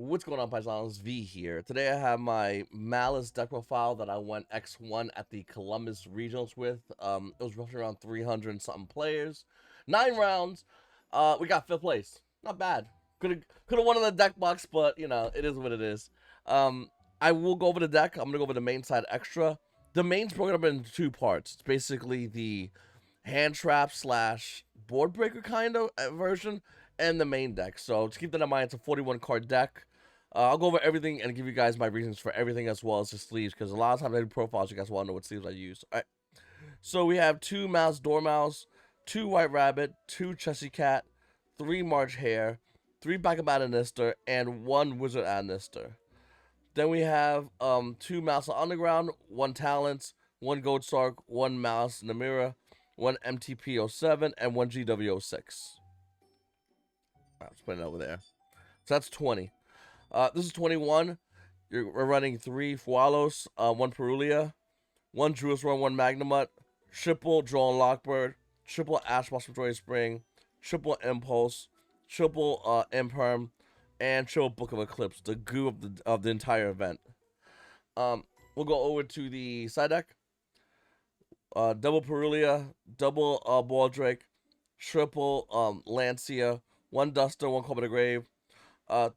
What's going on, Paisanos? V here. Today I have my Maliss deck profile that I went X1 at the Columbus Regionals with. It was roughly around 300 and something players. 9 rounds. We got 5th place. Not bad. Could have won in the deck box, but you know, it is what it is. I will go over the deck. I'm gonna go over the main side extra. The main's broken up into 2 parts. It's basically the hand trap slash board breaker kind of version and the main deck. So just keep that in mind. It's a 41 card deck. I'll go over everything and give you guys my reasons for everything as well as the sleeves, because a lot of times I do profiles, you guys want to know what sleeves I use. All right. So we have 2 Mouse Dormouse, 2 White Rabbit, 2 Chessy Cat, 3 March Hare, 3 Backup Adanister, and 1 Wizard Adanister. Then we have 2 Mouse on Underground, 1 Talents, 1 Gold Sark, 1 Mouse Namira, 1 MTP07, and 1 GW06. Let's put it over there. So that's 20. This is 21. We're running 3 Fualos, 1 Perulia, 1 Druisworm, 1 Magnamut, triple Droll and Lockbird, triple Ash Blossom Joy Spring, triple Impulse, triple Imperm, and triple Book of Eclipse, the goo of the entire event. We'll go over to the side deck. Double Perulia, double Baldrake, triple Lancia, 1 Duster, 1 Call by the Grave,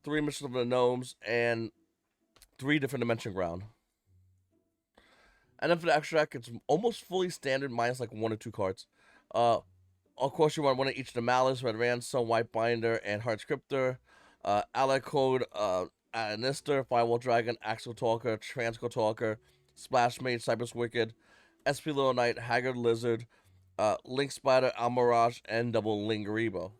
3 Missions of the Gnomes, and 3 different Dimension Ground. And then for the extra deck, it's almost fully standard, minus like 1 or 2 cards. Of course, you want 1 of each of the Malice, Red Ransom, White Binder, and Heart Scriptor. Ally Code, Anister, Firewall Dragon, Axel Talker, Transco Talker, Splash Mage, Cypress Wicked, SP Little Knight, Haggard Lizard, Link Spider, Almirage, and double Lingaribo.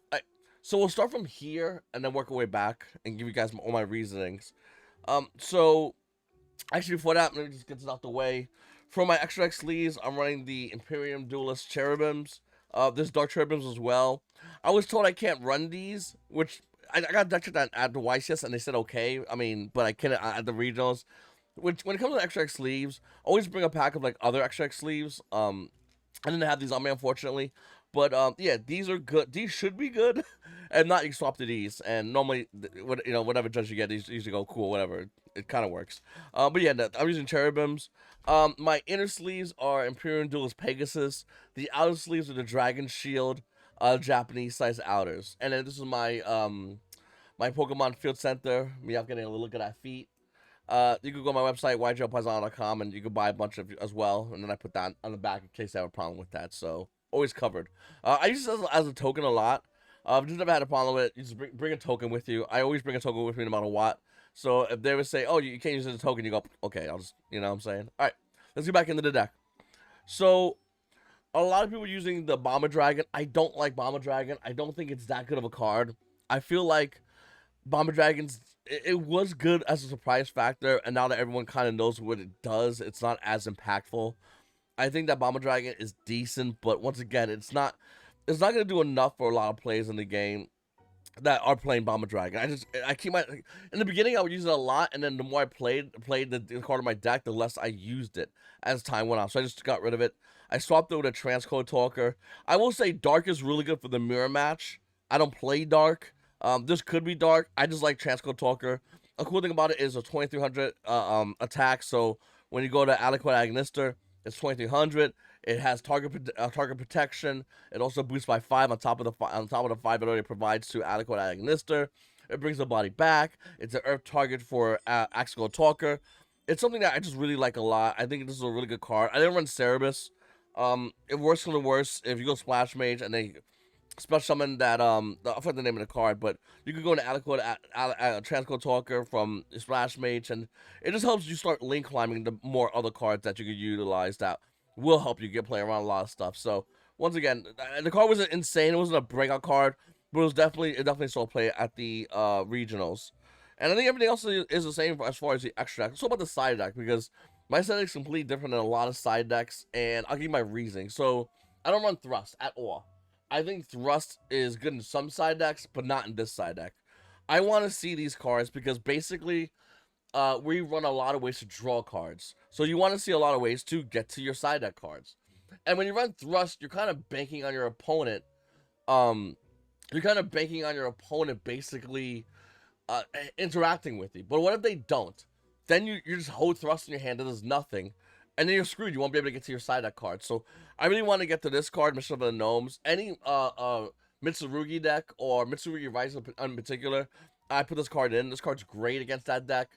So we'll start from here and then work our way back and give you guys all my reasonings. So actually before that, let me just get this out the way. For my extra X sleeves, I'm running the Imperium Duelist Cherubims. There's Dark Cherubims as well. I was told I can't run these, which I got deck checked at the YCS and they said okay. I mean, but I can't at the regionals. Which when it comes to extra X sleeves, always bring a pack of like other extra X sleeves. I didn't have these on me, unfortunately. But yeah, these are good. These should be good, and not you swap to these. And normally, whatever judge you get, these usually go cool, whatever. It kind of works. But yeah, I'm using Cherubims. My inner sleeves are Imperium Duelist Pegasus. The outer sleeves are the Dragon Shield, Japanese size outers. And then this is my my Pokemon Field Center. Me, I'm getting a look at that feet. You can go to my website, YuGiOh YGOPaisano.com, and you can buy a bunch of as well. And then I put that on the back in case I have a problem with that. So always covered. I use this as a token a lot. I've just never had a problem with it. You just bring a token with you. I always bring a token with me no matter what. So if they would say, oh, you can't use it as a token, you go, okay, I'll just, you know what I'm saying? All right, let's get back into the deck. So a lot of people using the Bomber Dragon. I don't like Bomber Dragon. I don't think it's that good of a card. I feel like Bomber Dragons, it was good as a surprise factor, and now that everyone kind of knows what it does, it's not as impactful. I think that Bomber Dragon is decent, but once again, it's not gonna do enough for a lot of players in the game that are playing Bomber Dragon. I keep my in the beginning I would use it a lot, and then the more I played the card of my deck, the less I used it as time went on. So I just got rid of it. I swapped over to Transcode Talker. I will say Dark is really good for the mirror match. I don't play Dark. This could be Dark. I just like Transcode Talker. A cool thing about it is a 2300 attack. So when you go to Aliquid Agnister, it's 2300. It has target protection. It also boosts by 5 on top of the 5 it already provides to Aliquid Agnister. It brings the body back. It's an Earth target for Axial Talker. It's something that I just really like a lot. I think this is a really good card. I didn't run Cerebus. It works for the worst if you go Splash Mage and they special summon that I forget the name of the card, but you can go into Aliquid Transcode Talker from Splash Mage, and it just helps you start link climbing the more other cards that you could utilize that will help you get play around a lot of stuff. So once again, the card wasn't insane. It wasn't a breakout card, but it definitely saw play at the regionals. And I think everything else is the same as far as the extra deck. So about the side deck, because my side deck is completely different than a lot of side decks, and I'll give you my reasoning. So I don't run Thrust at all. I think Thrust is good in some side decks, but not in this side deck. I want to see these cards because basically we run a lot of ways to draw cards. So you want to see a lot of ways to get to your side deck cards. And when you run Thrust, you're kind of banking on your opponent. Basically interacting with you. But what if they don't? Then you just hold thrust in your hand and there's nothing, and then you're screwed. You won't be able to get to your side deck card. So I really want to get to this card, Mission of the Gnomes. Any Mitsurugi deck or Mitsurugi Rise in particular, I put this card in. This card's great against that deck.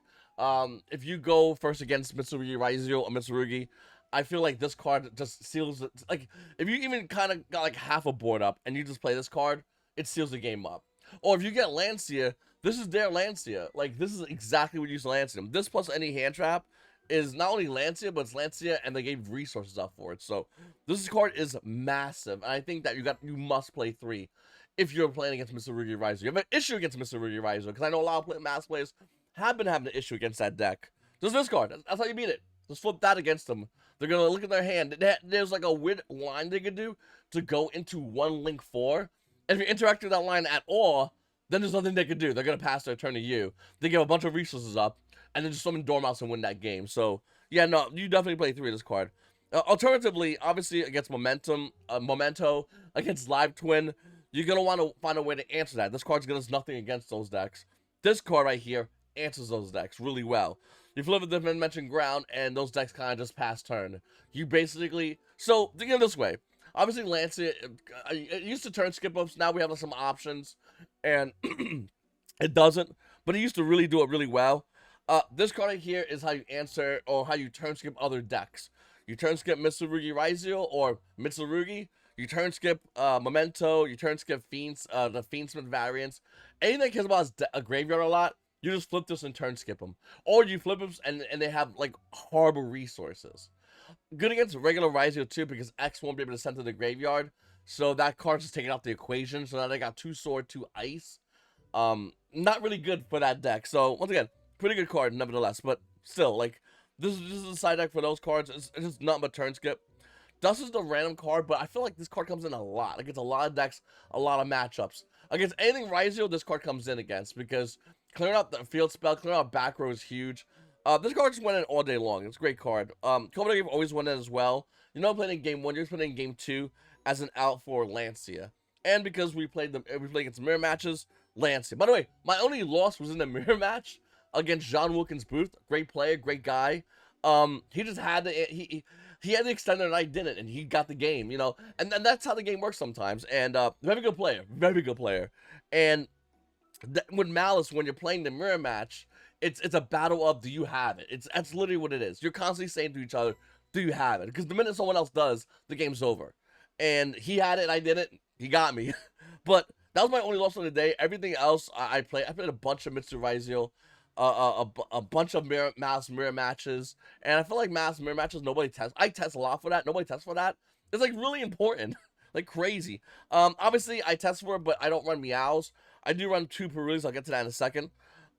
If you go first against Mitsurugi Raizio or Mitsurugi, I feel like this card just seals it. Like, if you even kind of got like half a board up and you just play this card, it seals the game up. Or if you get Lancia, this is their Lancia. Like, this is exactly what you use to Lancia them. This plus any hand trap is not only Lancia, but it's Lancia, and they gave resources up for it. So this card is massive, and I think that you must play 3 if you're playing against Mitsurugi Raizo. You have an issue against Mitsurugi Raizo, because I know a lot of mass players have been having an issue against that deck. Just this card. That's how you beat it. Just flip that against them. They're going to look at their hand. There's like a weird line they could do to go into 1 link 4. And if you interact with that line at all, then there's nothing they could do. They're going to pass their turn to you. They give a bunch of resources up, and then just summon Dormouse and win that game. So, yeah, no, you definitely play 3 of this card. Alternatively, obviously, against Memento, against Live Twin, you're going to want to find a way to answer that. This card's going to do nothing against those decks. This card right here answers those decks really well. You flip a different dimension ground, and those decks kind of just pass turn. You basically... So, think of it this way. Obviously, Lancia, it used to turn skip-ups. Now we have some options, and it doesn't. But it used to really do it really well. This card right here is how you answer or how you turn skip other decks. You turn skip Mitsurugi Raizio or Mitsurugi. You turn skip Memento. You turn skip Fiends, the Fiendsmith variants. Anything that cares about a graveyard a lot, you just flip this and turn skip them. Or you flip them and they have like horrible resources. Good against regular Raizio too, because X won't be able to send to the graveyard. So that card's just taken out the equation. So now they got 2 sword, 2 ice. Not really good for that deck. So once again, pretty good card nevertheless. But still, like, this is a side deck for those cards. It's just nothing but turn skip. Dust is the random card, but I feel like this card comes in a lot. Like, it's a lot of decks, a lot of matchups. Against anything Raizio, this card comes in against, because clearing out the field spell, clearing out back row is huge. This card just went in all day long. It's a great card. Komodo Game always went in as well. You're not playing in game 1, you're just playing in game 2 as an out for Lancia. And because we played against mirror matches, Lancia. By the way, my only loss was in the mirror match against John Wilkins Booth. Great player, great guy. He just had to, he had the extender and I didn't, and he got the game, you know. And that's how the game works sometimes. And very good player, very good player. And with Maliss, when you're playing the mirror match, it's a battle of, do you have it? That's literally what it is. You're constantly saying to each other, do you have it? Because the minute someone else does, the game's over. And he had it, I didn't. He got me. But that was my only loss of the day. Everything else, I played a bunch of Mitsu Raizio, a bunch of Maliss mirror matches. And I feel like Maliss mirror matches, nobody tests. I test a lot for that. Nobody tests for that. It's like really important. Like crazy. Obviously, I test for it, but I don't run Meows. I do run 2 Perus. I'll get to that in a second.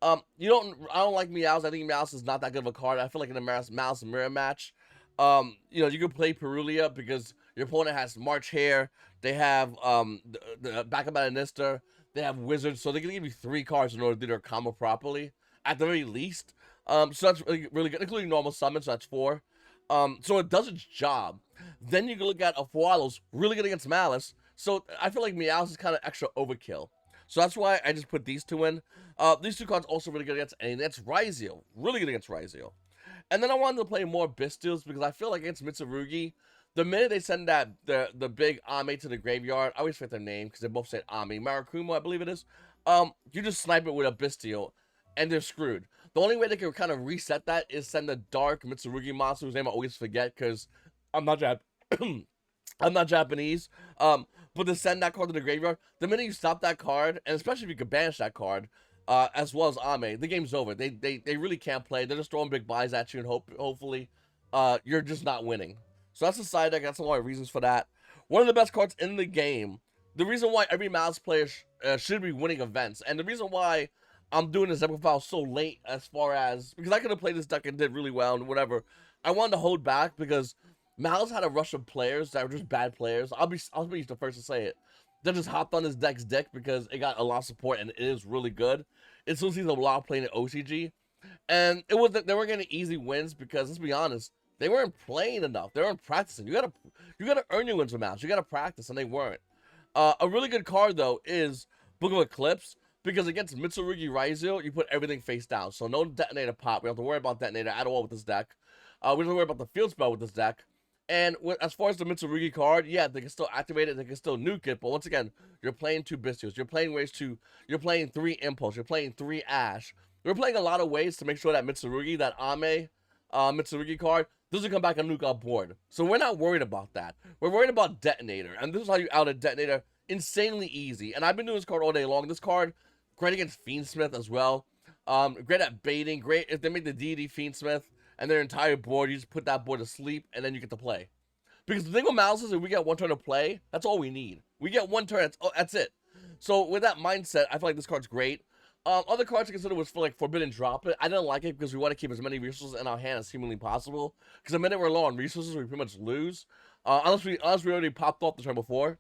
I don't like Meows. I think Meows is not that good of a card. I feel like in a Maliss mirror match, you know, you can play Perulia because your opponent has March Hare. They have the backup Bananister. They have Wizards, so they can give you 3 cards in order to do their combo properly, at the very least. So that's really good, including normal summons, so that's 4. So it does its job. Then you can look at Afualos, really good against Maliss. So I feel like Meows is kind of extra overkill. So that's why I just put these 2 in. These 2 cards also really good against anything. That's Raizio. Really good against Raizio. And then I wanted to play more Bistils because I feel like against Mitsurugi, the minute they send that the big Ame to the graveyard, I always forget their name because they both say Ame. Marakumo, I believe it is. You just snipe it with a Bistio, and they're screwed. The only way they can kind of reset that is send the dark Mitsurugi monster, whose name I always forget because I'm not I'm not Japanese. But to send that card to the graveyard, the minute you stop that card, and especially if you can banish that card, as well as Ame, the game's over. They really can't play. They're just throwing big buys at you, and hopefully, you're just not winning. So that's the side deck. That's a lot of reasons for that. One of the best cards in the game. The reason why every Maliss player should be winning events, and the reason why I'm doing this deck profile so late, as far as because I could have played this deck and did really well and whatever. I wanted to hold back because Maliss had a rush of players that were just bad players. I'll be the first to say it. They just hopped on his deck's deck because it got a lot of support and it is really good. It still seems a lot playing at OCG, and they weren't getting easy wins because let's be honest, they weren't playing enough. They weren't practicing. You gotta earn your wins with Maliss. You gotta practice, and they weren't. A really good card though is Book of Eclipse. because against Mitsurugi Raizio, you put everything face down. So no detonator pop. We don't have to worry about detonator at all with this deck. We don't have to worry about the field spell with this deck. And as far as the Mitsurugi card, yeah, they can still activate it, they can still nuke it, but once again, you're playing 2 Bystials, you're playing you're playing 3 Impulse, you're playing 3 Ash. You're playing a lot of ways to make sure that Mitsurugi, that Ame Mitsurugi card, doesn't come back and nuke our board. So we're not worried about that. We're worried about Detonator, and this is how you out a Detonator insanely easy. And I've been doing this card all day long. This card, great against Fiendsmith as well. Great at baiting, great if they make the deity Fiendsmith, and their entire board, you just put that board to sleep, and then you get to play. Because the thing with Maliss is if we get 1 turn to play, that's all we need. We get 1 turn, that's it. So with that mindset, I feel like this card's great. Other cards to consider was for like Forbidden Drop It. I didn't like it because we want to keep as many resources in our hand as humanly possible. Because the minute we're low on resources, we pretty much lose. Unless we already popped off the turn before.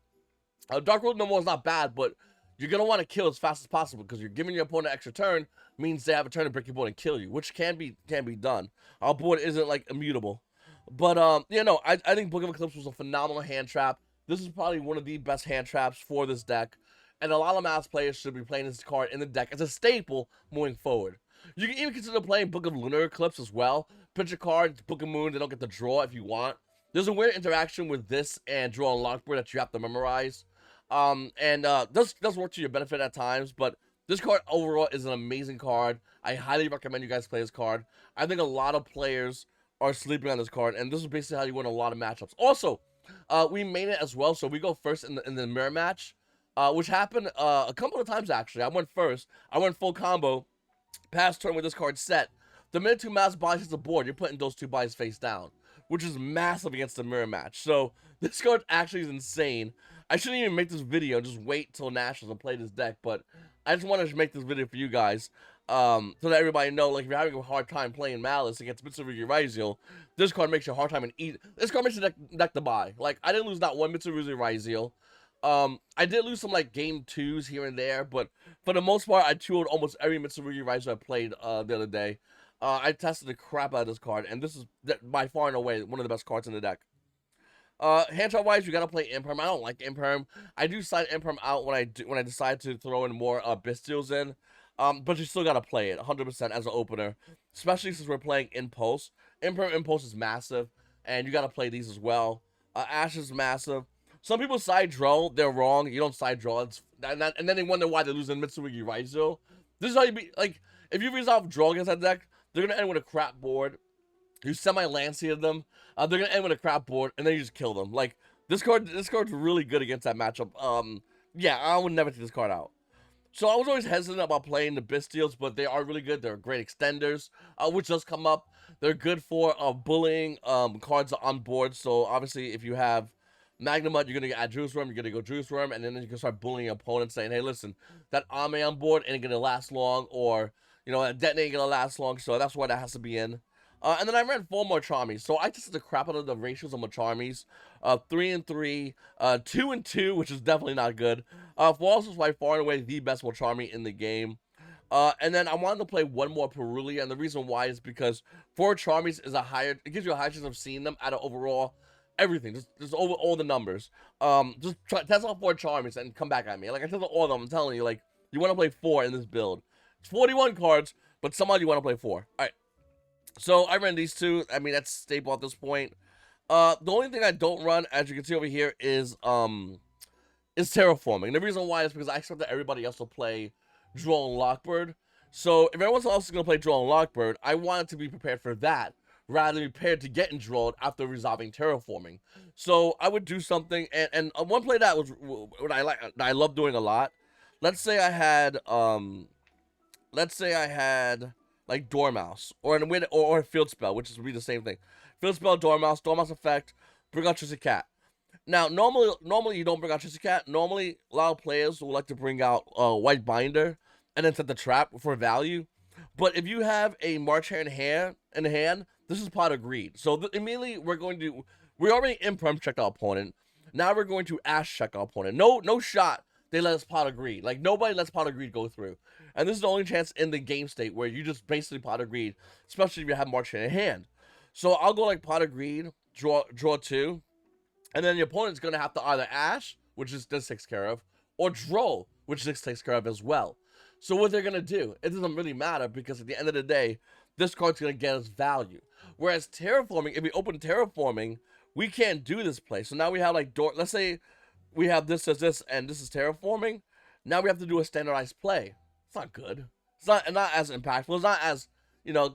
Dark Road No More is not bad, but you're going to want to kill as fast as possible because you're giving your opponent an extra turn means they have a turn to break your board and kill you, which can be done. Our board isn't like immutable. But yeah, no, I think Book of Eclipse was a phenomenal hand trap. This is probably one of the best hand traps for this deck. And a lot of Maliss players should be playing this card in the deck as a staple moving forward. You can even consider playing Book of Lunar Eclipse as well. Pitch a card, Book of Moon, they don't get to draw if you want. There's a weird interaction with this and Draw and Lockboard that you have to memorize. Does work to your benefit at times, but this card overall is an amazing card. I highly recommend you guys play this card. I think a lot of players are sleeping on this card, and this is basically how you win a lot of matchups. Also, we made it as well, so we go first in the mirror match. Which happened a couple of times, actually. I went first. I went full combo. Past turn with this card set. The minute 2 Maliss bodies hits the board, you're putting those 2 bodies face down. Which is massive against the mirror match. So, this card actually is insane. I shouldn't even make this video. Just wait till Nationals and play this deck. But I just wanted to make this video for you guys. So that everybody know, like, if you're having a hard time playing Maliss against Mitsurugi Raizio, this card makes you a hard time and eat. This card makes the deck to buy. Like, I didn't lose not one Mitsurugi Raizio. I did lose some like game 2s here and there, but for the most part, I 2-0'd almost every Mitsurugi Raizio I played the other day. I tested the crap out of this card, and this is by far and away one of the best cards in the deck. Hand trap wise, you gotta play Imperium. I don't like Imperium. I do side Imperium out when I decide to throw in more Bystials in. But you still gotta play it 100% as an opener, especially since we're playing Impulse. Imperium Impulse is massive, and you gotta play these as well. Ash is massive. Some people side draw, they're wrong. You don't side draw, and then they wonder why they're losing Mitsurugi Raizio. This is how you be, like, if you resolve draw against that deck, they're gonna end with a crap board. You semi-lanceited them, they're gonna end with a crap board, and then you just kill them. Like, this card's really good against that matchup. Yeah, I would never take this card out. So I was always hesitant about playing the Bystials, but they are really good. They're great extenders, which does come up. They're good for bullying cards on board. So obviously, if you have Magnamut, you're going to add Juice Worm, you're going to go Juice Worm, and then you can start bullying your opponent, saying, hey, listen, that Ame on board ain't going to last long, or, you know, that Detonate ain't going to last long, so that's why that has to be in. And then I ran 4 more Charmies, so I tested the crap out of the ratios of my Charmies. 3 and 3, 2 and 2, which is definitely not good. Flawless was by far and away the best Charmy in the game. And then I wanted to play 1 more Perulia, and the reason why is because 4 Charmies is it gives you a high chance of seeing them out of overall everything, just over all the numbers. Just test out 4 Charmies and come back at me. Like, I tested all of them. I'm telling you, like, you want to play 4 in this build. It's 41 cards, but somehow you want to play 4. All right. So I ran these 2. I mean, that's staple at this point. The only thing I don't run, as you can see over here, is terraforming. The reason why is because I expect that everybody else will play Draw and Lockbird. So if everyone else is going to play Draw and Lockbird, I wanted to be prepared for that, rather than prepared to get Drawed after resolving terraforming. So I would do something, and one play that was what I love doing a lot. Let's say I had like Dormouse, or Field Spell, which would be the same thing. Field Spell, Dormouse effect, bring out Trissy Cat. Now, normally you don't bring out Trissy Cat. Normally, a lot of players will like to bring out White Binder and then set the trap for value. But if you have a March Hare in hand, this is Pot of Greed. So immediately we already Imperm checked our opponent. Now we're going to Ash check our opponent. No shot they let us Pot of Greed. Like, nobody lets Pot of Greed go through. And this is the only chance in the game state where you just basically Pot of Greed, especially if you have March in hand. So I'll go like Pot of Greed, draw 2, and then the opponent's going to have to either Ash, which this takes care of, or Draw, which this takes care of as well. So what they're gonna do, it doesn't really matter because at the end of the day, this card's gonna get us value. Whereas terraforming, if we open terraforming, we can't do this play. So now we have like let's say we have this as this and this is terraforming. Now we have to do a standardized play. It's not good. It's not as impactful. It's not as, you know,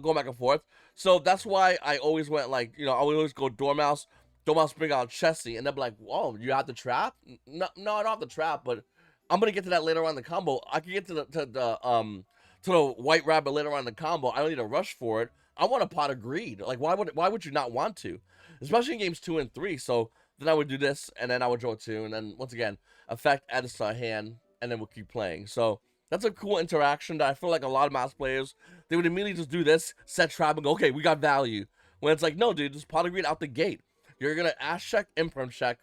going back and forth. So that's why I always went like, you know, I would always go Dormouse bring out Chessie, and they'll be like, whoa, you have the trap? No, I don't have the trap, but I'm gonna get to that later on in the combo. I can get to the White Rabbit later on in the combo. I don't need to rush for it. I want a Pot of Greed. Like, why would you not want to? Especially in games 2 and 3. So then I would do this, and then I would draw 2, and then once again, effect add this to our hand, and then we'll keep playing. So that's a cool interaction that I feel like a lot of mouse players, they would immediately just do this, set trap, and go, okay, we got value. When it's like, no, dude, just Pot of Greed out the gate. You're gonna Ash check, Imperm check,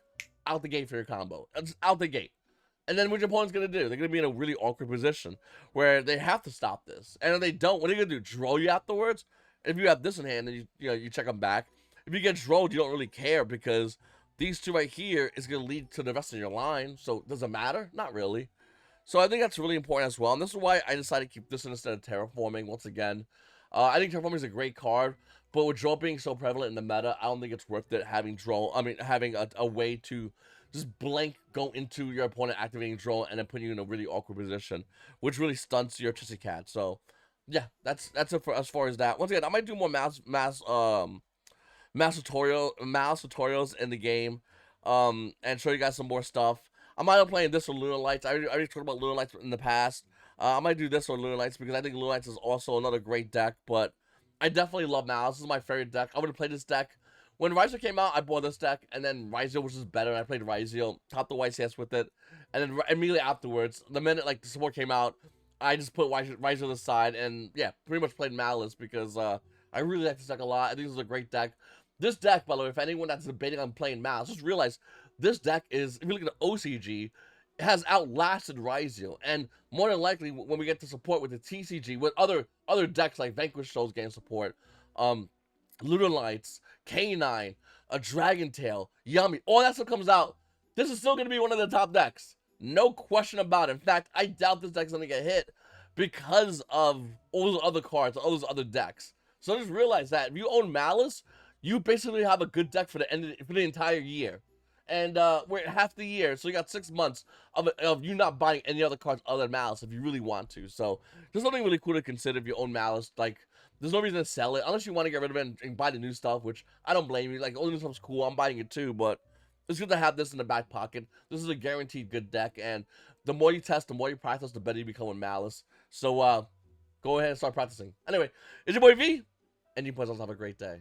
out the gate for your combo. It's out the gate. And then what your opponent's gonna do? They're gonna be in a really awkward position where they have to stop this. And if they don't, what are you gonna do? Draw you afterwards? If you have this in hand and you check them back, if you get drilled, you don't really care because these two right here is gonna lead to the rest of your line. So does it matter? Not really. So I think that's really important as well. And this is why I decided to keep this instead of terraforming once again. I think terraforming is a great card. But with draw being so prevalent in the meta, I don't think it's worth it having a way to just blank go into your opponent activating draw and then putting you in a really awkward position, which really stunts your Chessie Cat. So yeah, that's it for as far as that. Once again, I might do more mouse tutorials in the game, and show you guys some more stuff. I might be playing this or Lunar Lights. I already talked about Lunar Lights in the past. I might do this or Lunar Lights because I think Lunar Lights is also another great deck, but I definitely love Maliss. This is my favorite deck. I would have played this deck. When YuGiOh came out, I bought this deck, and then YuGiOh was just better, and I played YuGiOh, topped the YCS with it, and then immediately afterwards, the minute, like, the support came out, I just put YuGiOh to the side, and, yeah, pretty much played Maliss, because, I really like this deck a lot. I think this is a great deck. This deck, by the way, if anyone that's debating on playing Maliss, just realize, this deck is, if you look at the OCG, has outlasted YuGiOh, and more than likely, when we get to support with the TCG, with other decks like Vanquish Souls game support, Lunar Lights, K9, a Dragon Tail, Yummy, all that stuff comes out, this is still going to be one of the top decks. No question about it. In fact, I doubt this deck's going to get hit because of all those other cards, all those other decks. So just realize that if you own Maliss, you basically have a good deck for the entire year. And we're at half the year, so you got 6 months of you not buying any other cards other than Maliss if you really want to. So there's something really cool to consider if you own Maliss. Like, there's no reason to sell it unless you want to get rid of it and buy the new stuff, which I don't blame you. Like, all the new stuff's cool. I'm buying it too, but it's good to have this in the back pocket. This is a guaranteed good deck, and the more you test, the more you practice, the better you become with Maliss. So go ahead and start practicing. Anyway, it's your boy V, and you boys also have a great day.